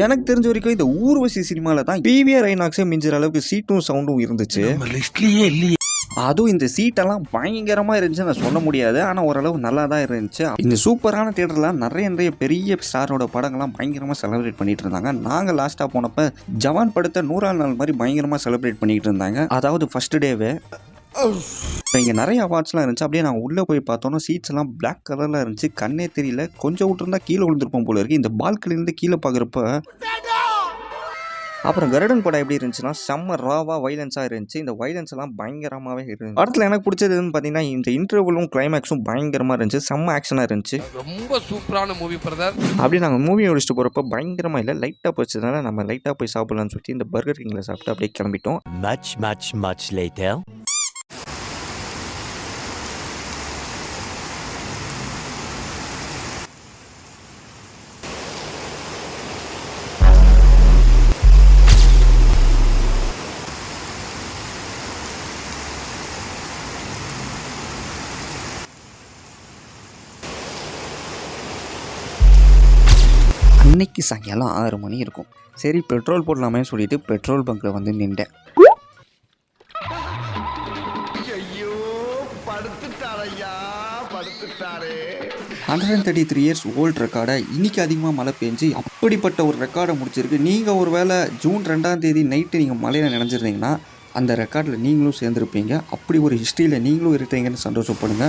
எனக்கு தெரிஞ்ச வரைக்கும் இந்த ஊர்வசி சினிமாவில் தான் பிவிஆர் ஐநாக்ஸே மிஞ்சிற அளவுக்கு சீட்டும் சவுண்டும் இருந்துச்சு. அதுவும் இந்த சீட்டெல்லாம் பயங்கரமாக இருந்துச்சு நான் சொல்ல முடியாது. ஆனால் ஓரளவு நல்லா தான் இருந்துச்சு. இந்த சூப்பரான தியேட்டரில் நிறைய பெரிய ஸ்டாரோட படங்கள்லாம் பயங்கரமாக செலிப்ரேட் பண்ணிட்டு இருந்தாங்க. நாங்கள் லாஸ்ட்டாக போனப்போ ஜவான் படத்தை 100ஆம் நாள் மாதிரி பயங்கரமாக செலிப்ரேட் பண்ணிட்டு இருந்தாங்க. அதாவது ஃபர்ஸ்ட் டேவே இங்கே நிறைய அவார்ட்ஸ்லாம் இருந்துச்சு. அப்படியே நாங்கள் உள்ளே போய் பார்த்தோன்னா சீட்ஸ் எல்லாம் பிளாக் கலரில் இருந்துச்சு. கண்ணே தெரியல. கொஞ்சம் விட்டுருந்தா கீழே விழுந்திருப்போம் போல இருக்குது. இந்த பால்கனிலேருந்து கீழே பார்க்குறப்ப அப்புறம் கருடன் படம் எப்படி இருந்துச்சுன்னா செம்ம ராவாக வைலன்ஸாக இருந்துச்சு. இந்த வைலன்ஸ் எல்லாம் பயங்கரமாகவே இருந்துச்சு. படத்தில் எனக்கு பிடிச்சதுன்னு பார்த்தீங்கன்னா இந்த இன்டர்வலும் கிளைமேக்ஸும் பயங்கரமாக இருந்துச்சு. செம்ம ஆக்ஷனாக இருந்துச்சு. ரொம்ப சூப்பரான மூவி பிரதர். அப்படி நாங்கள் மூவி முடிச்சுட்டு போகிறப்ப பயங்கரமாக இல்லை லைட்டாக போச்சதுனால நம்ம லைட்டாக போய் சாப்பிடலாம்னு சொல்லி இந்த பர்கர் கிங்கில் சாப்பிட்டு அப்படியே கிளம்பிட்டோம். Much later. அன்னைக்கு சாயங்காலம் 6 மணி இருக்கும். சரி பெட்ரோல் போடலாமே சொல்லிட்டு பெட்ரோல் பங்க்கில் வந்து நின்றேன். ஐயோ படுத்துட்டாரையா படுத்துட்டாரே. 133 இயர்ஸ் ஓல்டு ரெக்கார்டை இன்னைக்கு அதிகமாக மழை பெஞ்சு அப்படிப்பட்ட ஒரு ரெக்கார்டை முடிச்சிருக்கு. நீங்கள் ஒரு வேளை ஜூன் 2ஆம் தேதி நைட்டு நீங்கள் மழையில் நினைஞ்சிருந்தீங்கன்னா அந்த ரெக்கார்டில் நீங்களும் சேர்ந்துருப்பீங்க. அப்படி ஒரு ஹிஸ்ட்ரியில் நீங்களும் இருக்கீங்கன்னு சந்தோஷப்படுங்க.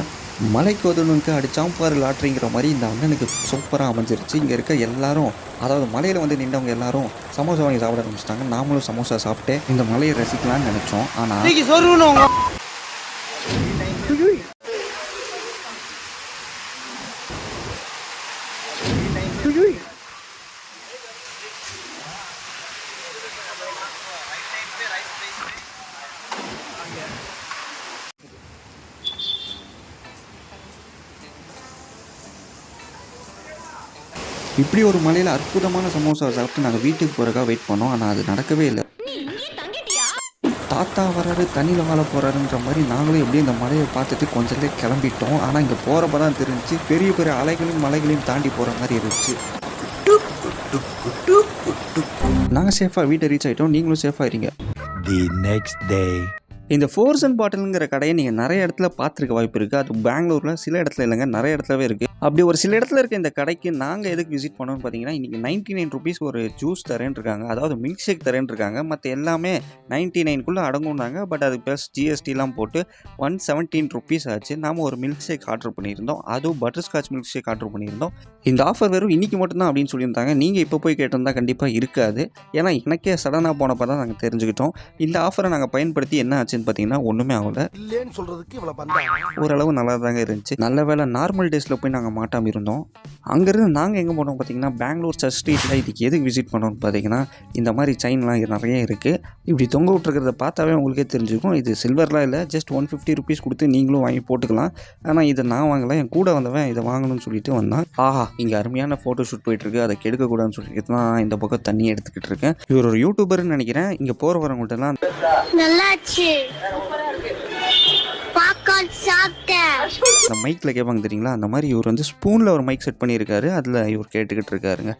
மலைக்கு உதவனுக்கு அடிச்சாம்பாரு லாட்ரிங்கிற மாதிரி இந்த அண்ணனுக்கு சூப்பராக அமைஞ்சிருச்சு. இங்கே இருக்க எல்லாரும், அதாவது மலையில் வந்து நின்றவங்க எல்லாரும் சமோசா வாங்கி சாப்பிட ஆரம்பிச்சிட்டாங்க. நாமளும் சமோசா சாப்பிட்டு இந்த மலையை ரசிக்கலாம்னு நினச்சோம். ஆனால் இப்படி ஒரு மலையில் அற்புதமான சமோசா சாப்பிட்டு நாங்கள் வீட்டுக்கு போகிறக்காக வெயிட் பண்ணோம். ஆனால் அது நடக்கவே இல்லை. தாத்தா வராரு தண்ணியில் வாழ போகிறாருன்ற மாதிரி நாங்களும் எப்படியும் இந்த மலையை பார்த்துட்டு கொஞ்சம் கிளம்பிட்டோம். ஆனால் இங்கே போகிறப்ப தான் தெரிஞ்சிச்சு பெரிய பெரிய அலைகளையும் மலைகளையும் தாண்டி போகிற மாதிரி இருந்துச்சு. நாங்கள் சேஃபாக வீட்டை ரீச் ஆகிட்டோம். நீங்களும் சேஃபாக இருங்க. The next day. இந்த ஃபோர்சன் பாட்டிலுங்கிற கடையை நீங்கள் நிறைய இடத்துல பார்த்துருக்க வாய்ப்பு இருக்குது. அது பெங்களூரில் சில இடத்துல இல்லைங்க, நிறைய இடத்துலவே இருக்குது. அப்படி ஒரு சில இடத்துல இருக்க இந்த கடைக்கு நாங்கள் எதுக்கு விசிட் பண்ணோம்னு பார்த்தீங்கன்னா இன்றைக்கி 99 ருபீஸ் ஒரு ஜூஸ் தரேன்னு இருக்காங்க. அதாவது மில்க் ஷேக் தரேன்னு இருக்காங்க. மற்ற எல்லாமே 99குள்ளே அடங்குனாங்க. பட் அது ப்ளஸ் ஜிஎஸ்டிலாம் போட்டு 117 ருபீஸ் ஆச்சு. நாம் ஒரு மில்க் ஷேக் ஆர்டர் பண்ணியிருந்தோம். அதுவும் பட்டர்ஸ்காட்ச் மில்க் ஷேக் ஆர்டர் பண்ணியிருந்தோம். இந்த ஆஃபர் வெறும் இன்றைக்கி மட்டும்தான் அப்படின்னு சொல்லியிருந்தாங்க. நீங்கள் இப்போ போய் கேட்டிருந்தால் கண்டிப்பாக இருக்காது. ஏன்னா எனக்கே சடனாக போனப்போ தான் நாங்கள் தெரிஞ்சுக்கிட்டோம். இந்த ஆஃபரை நாங்கள் பயன்படுத்தி என்ன ஆச்சுன்னு பார்த்தீங்கன்னா ஒன்றுமே ஆகலை. ஓரளவு நல்லா தாங்க இருந்துச்சு. நல்ல வேலை நார்மல் டேஸில் போய் நாங்கள் மாட்டாமல் இருந்தோம். அங்கேருந்து நாங்கள் எங்கே போனோம் பார்த்தீங்கன்னா பெங்களூர் சர்ச் ஸ்ட்ரீட்டில் இதுக்கு எதுக்கு விசிட் பண்ணோம்னு பார்த்தீங்கன்னா இந்த மாதிரி செயின்லாம் நிறைய இருக்குது. இப்படி தொங்க விட்டுருக்கிறத பார்த்தாவே உங்களுக்கே தெரிஞ்சுக்கும். இது சில்வர்லாம் இல்லை, ஜஸ்ட் 150 ருபீஸ் கொடுத்து நீங்களும் வாங்கி போட்டுக்கலாம். ஆனால் இதை நான் வாங்கலை, என் கூட வந்தவன் இதை வாங்கணும்னு சொல்லிட்டு வந்தான். ஆஹா இங்கே அருமையான ஃபோட்டோ ஷூட் போயிட்டுருக்கு, அதை கெடுக்கக்கூடாதுன்னு சொல்லிட்டு தான் இந்த பக்கம் தண்ணி எடுத்துக்கிட்டு இருக்கேன். இவர் ஒரு யூடியூபர்னு நினைக்கிறேன். இங்கே போகிற வரவங்கள்ட்டலாம் அந்த மைக்கில் கேட்பாங்க தெரியுங்களா, அந்த மாதிரி இவர் வந்து ஸ்பூனில் ஒரு மைக் செட் பண்ணியிருக்காரு. அதில் இவர் கேட்டுக்கிட்டு இருக்காருங்க.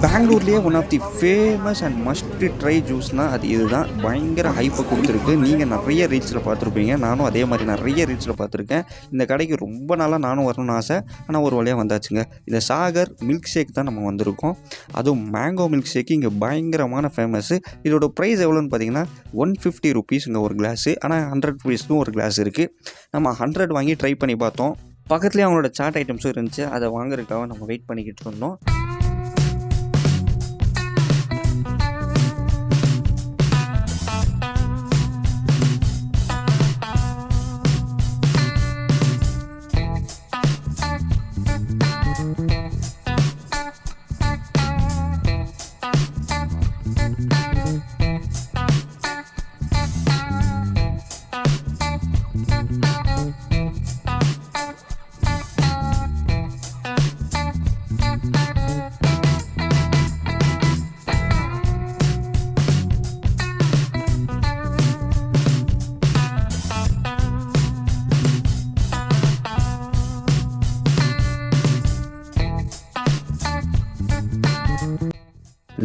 பெங்களூர்லேயே one of the famous and must try ஜூஸ்னால் அது இதுதான். பயங்கர ஹைப்பை கொடுத்துருக்கு. நீங்கள் நிறைய ரீல்ஸில் பார்த்துருப்பீங்க. நானும் அதே மாதிரி நிறைய ரீல்ஸில் பார்த்துருக்கேன். இந்த கடைக்கு ரொம்ப நாளாக நானும் வரணும்னு ஆசை. ஆனால் ஒரு வழியாக வந்தாச்சுங்க. இந்த சாகர் மில்க் ஷேக் தான் நம்ம வந்திருக்கோம். அதுவும் மேங்கோ மில்க் ஷேக்கு இங்கே பயங்கரமான ஃபேமஸ்ஸு. இதோட ப்ரைஸ் எவ்வளோன்னு பார்த்தீங்கன்னா 150 ருபீஸுங்க ஒரு கிளாஸு. ஆனால் 100 ருபீஸ்க்கும் ஒரு கிளாஸ் இருக்குது. நம்ம 100 வாங்கி ட்ரை பண்ணி பார்த்தோம். பக்கத்துலேயே அவங்களோட சாட் ஐட்டம்ஸும் இருந்துச்சு. அதை வாங்குறதுக்காக நம்ம வெயிட் பண்ணிக்கிட்டு இருந்தோம்.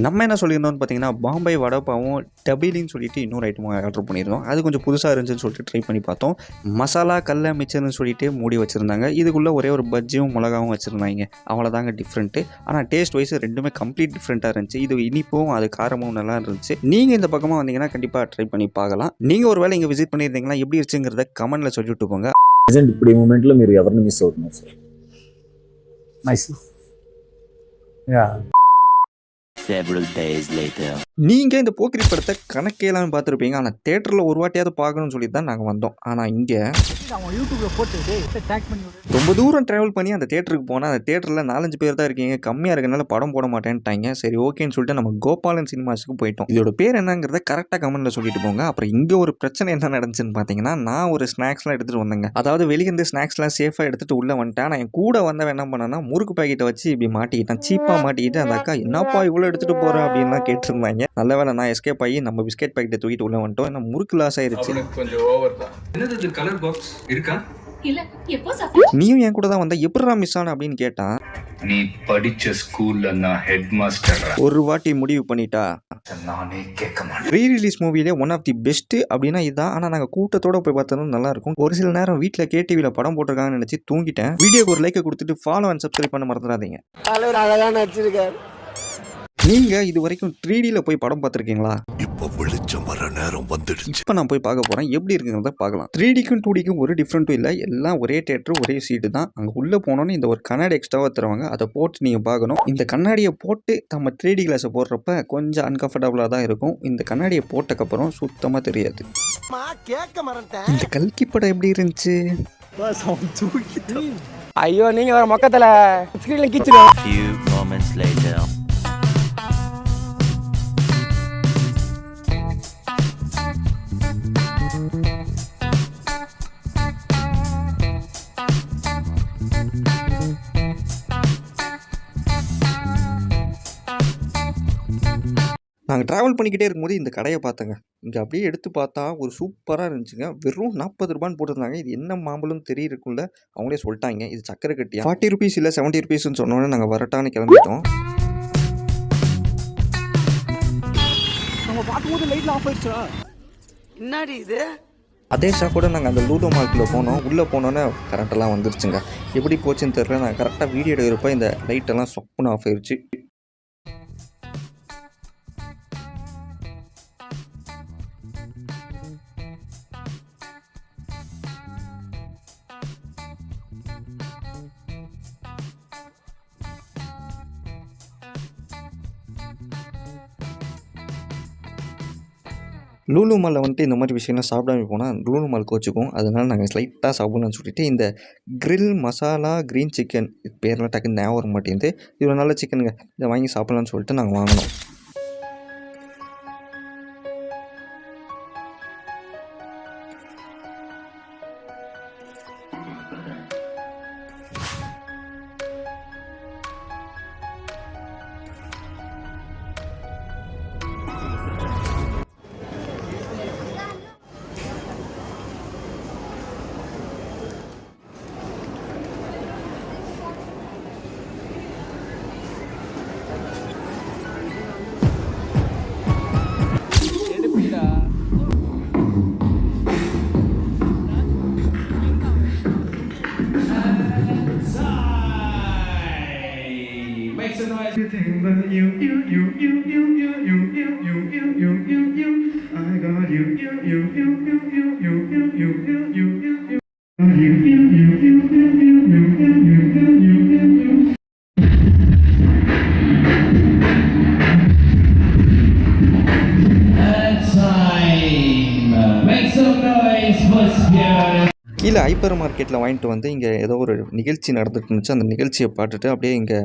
நம்ம என்ன சொல்லியிருந்தோம்னு பார்த்தீங்கன்னா பாம்பே வடைப்பாவும் டபிலின்னு சொல்லிட்டு இன்னொரு ஐட்டம் ஆர்டர் பண்ணியிருந்தோம். அது கொஞ்சம் புதுசாக இருந்துச்சுன்னு சொல்லிட்டு ட்ரை பண்ணி பார்த்தோம். மசாலா கடல மிச்சர்னு சொல்லிட்டு மூடி வச்சுருந்தாங்க. இதுக்குள்ளே ஒரே ஒரு பஜ்ஜியும் மிளகாவும் வச்சுருந்தாங்க. அவ்வளோதாங்க டிஃப்ரெண்ட்டு. ஆனால் டேஸ்ட் வைஸ் ரெண்டுமே கம்ப்ளீட் டிஃப்ரெண்ட்டாக இருந்துச்சு. இது இனிப்பும் அது காரமும் நல்லா இருந்துச்சு. நீங்கள் இந்த பக்கமாக வந்தீங்கன்னா கண்டிப்பாக ட்ரை பண்ணி பார்க்கலாம். நீங்கள் ஒரு வேளை இங்கே விசிட் பண்ணியிருந்தீங்கன்னா எப்படி இருந்துச்சுங்கிறத கமெண்ட்டில் சொல்லிட்டு போங்க. ఇప్పుడు ఈ మూమెంట్లో మీరు ఎవరిని మిస్ అవుతున్నారు sir? myself. Yeah. Several days later. நீங்கள் இந்த போக்கிரி படத்தை கணக்கேலான்னு பார்த்துருப்பீங்க. ஆனால் தேட்டரில் ஒரு வாட்டியாவது பார்க்கணும்னு சொல்லி தான் நாங்கள் வந்தோம். ஆனால் இங்கே அவன் யூடியூப்ல போட்டு டேக் பண்ணி விடு. ரொம்ப தூரம் ட்ராவல் பண்ணி அந்த தேட்டருக்கு போனால் அந்த தேட்டரில் 4-5 பேர் தான் இருக்கீங்க, கம்மியாக இருக்கனால படம் போட மாட்டேன்ட்டாங்க. சரி ஓகேன்னு சொல்லிட்டு நம்ம கோபாலன் சினிமாஸுக்கு போயிட்டோம். இதோட பேர் என்னங்கிறத கரெக்டாக கமெண்ட்டில் சொல்லிட்டு போங்க. அப்புறம் இங்கே ஒரு பிரச்சனை என்ன நடந்துச்சுன்னு பார்த்தீங்கன்னா, நான் ஒரு ஸ்நாக்ஸ்லாம் எடுத்துகிட்டு வந்தேங்க. அதாவது வெளியே இருந்து ஸ்நாக்ஸ்லாம் சேஃபாக எடுத்துகிட்டு உள்ளே வந்துட்டேன். நான் என் கூட வந்தவன் என்ன பண்ணேன்னா முறுக்கு பாக்கெட்டை வச்சு இப்படி மாட்டிக்கிட்டான். சீப்பாக மாட்டிக்கிட்டு அந்த அக்கா என்னப்பா இவ்வளோ எடுத்துகிட்டு போகிறேன் அப்படின்லாம் கேட்டிருந்தாங்க. நல்ல வேலை நான் எஸ்கேப் ஆகி நம்ம பிஸ்கெட் பாக்கெட்டை தூக்கிட்டு உள்ளே வந்துட்டோம். ஏன்னா முறுக்கு லாஸ் ஆயிருச்சு. கொஞ்சம் ஓவர் தான். என்னது கலர் பாக்ஸ் இருக்கா? இல்ல எப்போ சாப்பிட்டு நீயும் என் கூட தான் வந்த எப்படா மிஸ் ஆன அப்படின்னு கேட்டான். நீ படிச்ச ஸ்கூல்ல நான் ஹெட் மாஸ்டர். ஒரு வாட்டி முடிவு பண்ணிட்டா நானே கேட்க மாட்டேன். ரீ ரிலீஸ் மூவிலே ஒன் ஆஃப் தி பெஸ்ட்டு அப்படின்னா இதுதான். ஆனால் நாங்கள் கூட்டத்தோட போய் பார்த்ததும் நல்லா இருக்கும். ஒரு சில நேரம் வீட்டில் கேடிவியில் படம் போட்டிருக்காங்கன்னு நினச்சி தூங்கிட்டேன். வீடியோக்கு ஒரு லைக்கை கொடுத்துட்டு ஃபாலோ அண்ட் சப்ஸ்கிரைப் பண்ண மறந்துடாதீங்க. அழகா நடிச்சிருக்காரு. நீங்கள் இது வரைக்கும் 3Dயில் போய் படம் பார்த்துருக்கீங்களா? இப்ப வெளிச்சம் வர நேரம் வந்துடுச்சு. இப்போ நான் போய் பார்க்க போகிறேன். எப்படி இருக்குங்கிறத பார்க்கலாம். 3Dக்கும் 2Dக்கும் ஒரு டிஃப்ரெண்ட்டும் இல்லை. எல்லாம் ஒரே தேட்டரு ஒரே சீட்டு தான். அங்கே உள்ளே போனோன்னு இந்த ஒரு கண்ணாடி எக்ஸ்ட்ராவாக தருவாங்க. அதை போட்டு நீங்கள் பார்க்கணும். இந்த கண்ணாடியை போட்டு நம்ம 3D கிளாஸை போடுறப்ப கொஞ்சம் அன்கம்ஃபர்டபுளாக தான் இருக்கும். இந்த கண்ணாடியை போட்டக்கப்புறம் சுத்தமாக தெரியாது. இந்த கல்கி படம் எப்படி இருந்துச்சு? ஐயோ நீங்க வர மொக்கத்துல ஸ்கிரீன்ல கீச்சிடுவோம். Few moments later. நாங்கள் ட்ராவல் பண்ணிக்கிட்டே இருக்கும்போது இந்த கடையை பார்த்தேங்க. இங்கே அப்படியே எடுத்து பார்த்தா ஒரு சூப்பராக இருந்துச்சுங்க. வெறும் 40 ரூபான்னு போட்டிருந்தாங்க. இது என்ன மாம்பழம் தெரியிருக்குள்ள அவங்களே சொல்லிட்டாங்க. இது சக்கரை கட்டியா 40 ருபீஸ் இல்லை 70 ருபீஸ்ன்னு சொன்னோன்னே நாங்கள் வரட்டான்னு கிளம்பிட்டோம். நம்ம பார்க்கும்போது லைட்ல ஆஃப் ஆயிடுச்சா? என்னடி இது? அதே ஷாக்கோட நாங்கள் அந்த லூடோ மார்க்கில் போனோம். உள்ளே போனோன்னே கரண்ட்டெல்லாம் வந்துருச்சுங்க. எப்படி போச்சுன்னு தெரியல. நான் கரெக்டாக வீடியோ எடுக்கிறப்ப இந்த லைட்டெல்லாம் சொப்புன்னு ஆஃப் ஆயிடுச்சு. லூலு மாலில் வந்துட்டு இந்த மாதிரி விஷயம்லாம் சாப்பிடாம போனால் லூலு மால் கோச்சுக்கும். அதனால் நாங்கள் ஸ்லைட்டாக சாப்பிட்லான்னு சொல்லிட்டு இந்த கிரில் மசாலா க்ரீன் சிக்கன் பேர்லாம் டக்குன்னு ஞாபகம் வர மாட்டேங்குது. இவ்வளோ நல்ல சிக்கனுங்க, இதை வாங்கி சாப்பிட்லான்னு சொல்லிட்டு நாங்கள் வாங்கினோம். கீழே ஹைப்பர் மார்க்கெட்டில் வாங்கிட்டு வந்து இங்கே ஏதோ ஒரு நிகழ்ச்சி நடந்துட்டு இருந்துச்சு. அந்த நிகழ்ச்சியை பார்த்துட்டு அப்படியே இங்கே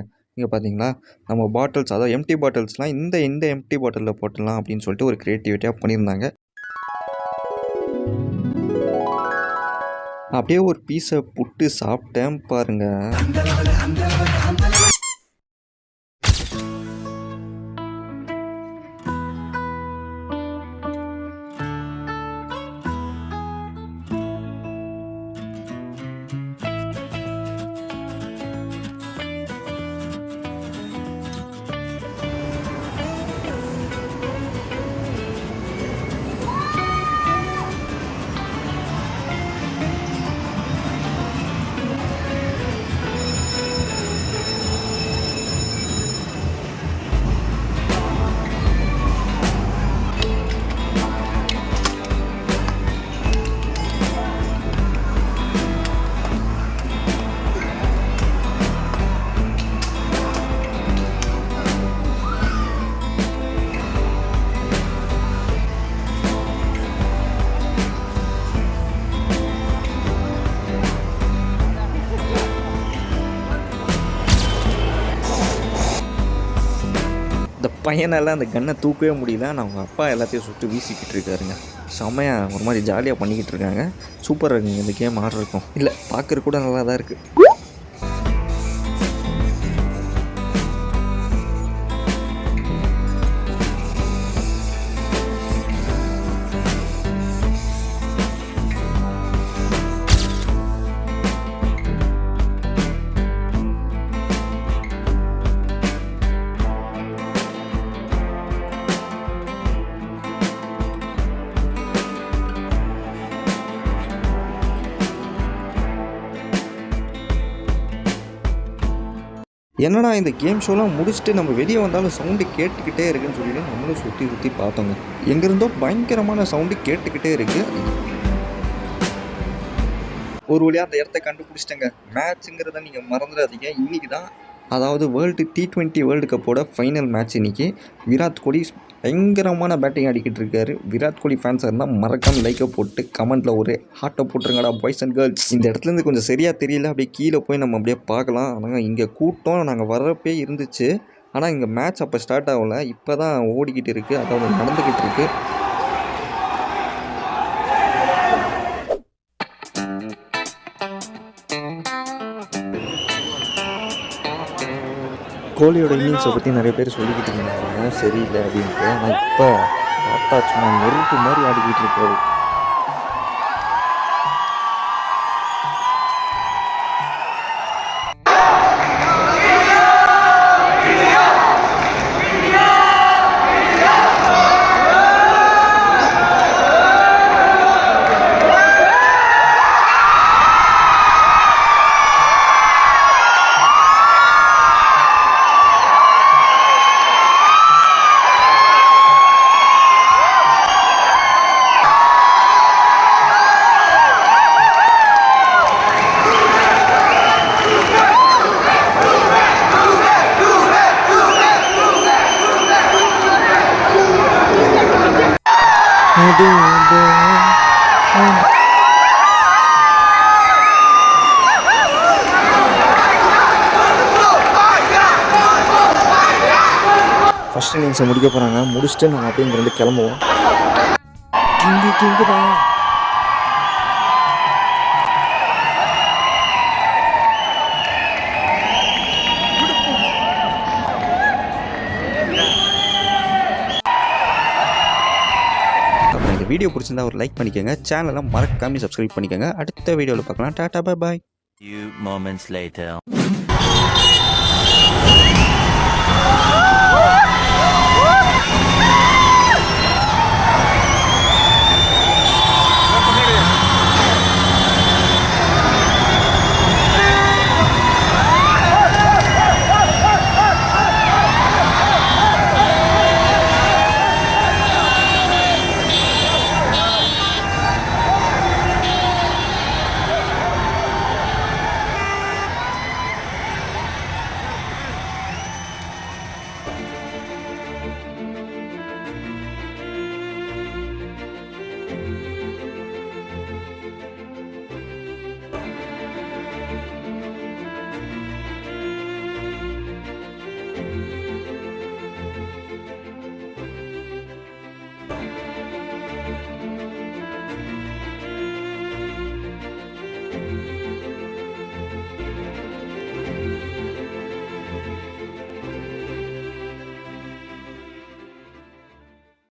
பார்த்தீங்களா நம்ம பாட்டில்ஸ், அதாவது எம்டி பாட்டில்ஸ்லாம் இந்த எம்டி பாட்டிலில் போட்டுடலாம் அப்படின்னு சொல்லிட்டு ஒரு க்ரியேட்டிவிட்டியாக பண்ணியிருந்தாங்க. அப்படியே ஒரு பீஸை புட்டு சாப்பிட்டேன் பாருங்கள். இந்த பையனால் அந்த கன்னை தூக்கவே முடியல. நான் அவங்க அப்பா எல்லாத்தையும் சுட்டு வீசிக்கிட்டு இருக்காருங்க. செம்மையாக ஒரு மாதிரி ஜாலியாக பண்ணிக்கிட்டு இருக்காங்க. சூப்பராக இருக்குங்க இந்த கேம் ஆடுறதுக்கும். இல்லை பார்க்குறது கூட நல்லா தான் இருக்குது. என்னடா இந்த கேம் ஷோலாம் முடிச்சுட்டு நம்ம வெளியே வந்தாலும் சவுண்டு கேட்டுக்கிட்டே இருக்குன்னு சொல்லிட்டு நம்மளும் சுற்றி சுற்றி பார்த்தோங்க. எங்கேருந்தோ பயங்கரமான சவுண்டு கேட்டுக்கிட்டே இருக்குது. ஒரு வழியாக அந்த இடத்த கண்டுபிடிச்சிட்டேங்க. மேட்ச்சுங்கிறத நீங்கள் மறந்துடாதீங்க. இன்றைக்கி தான் அதாவது வேர்ல்டு T20 வேர்ல்டு கப்போட ஃபைனல் மேட்ச் இன்றைக்கி. விராட் கோலி பயங்கரமான பேட்டிங் ஆடிக்கிட்டு இருக்காரு. விராட் கோலி ஃபேன்ஸாக இருந்தால் மறக்காமல் லைக்கை போட்டு கமெண்ட்டில் ஒரு ஹார்ட்டை போட்டுருங்கடா பாய்ஸ் அண்ட் கேர்ள்ஸ். இந்த இடத்துலேருந்து கொஞ்சம் சரியாக தெரியல, அப்படியே கீழே போய் நம்ம அப்படியே பார்க்கலாம். ஆனால் இங்கே கூட்டம் நாங்கள் வரப்பே இருந்துச்சு. ஆனால் இங்கே மேட்ச் அப்போ ஸ்டார்ட் ஆகலை, இப்போ தான் ஓடிக்கிட்டு இருக்குது, அதாவது நடந்துக்கிட்டு இருக்குது. கோலியோட இன்னிங்ஸை பற்றி நிறைய பேர் சொல்லிக்கிட்டு இருந்தாங்க சரியில்லை அப்படின்ட்டு. ஆனால் இப்போ பார்த்தா சும்மா நெருப்பு மாதிரி ஆடிக்கிட்டு இருக்காரு. ஃபர்ஸ்ட் இன்னிங்ஸை முடிக்க போகிறாங்க. முடிச்சுட்டு நாங்கள் அப்படியே இங்கேருந்து கிளம்புவோம். கிங்குதா அப்புறம் இந்த வீடியோ பிடிச்சிருந்தா ஒரு லைக் பண்ணிக்கோங்க. சேனலை மறக்காம சப்ஸ்கிரைப் பண்ணிக்கோங்க. அடுத்த வீடியோவில் பார்க்கலாம். Tata bye bye. Few moments later.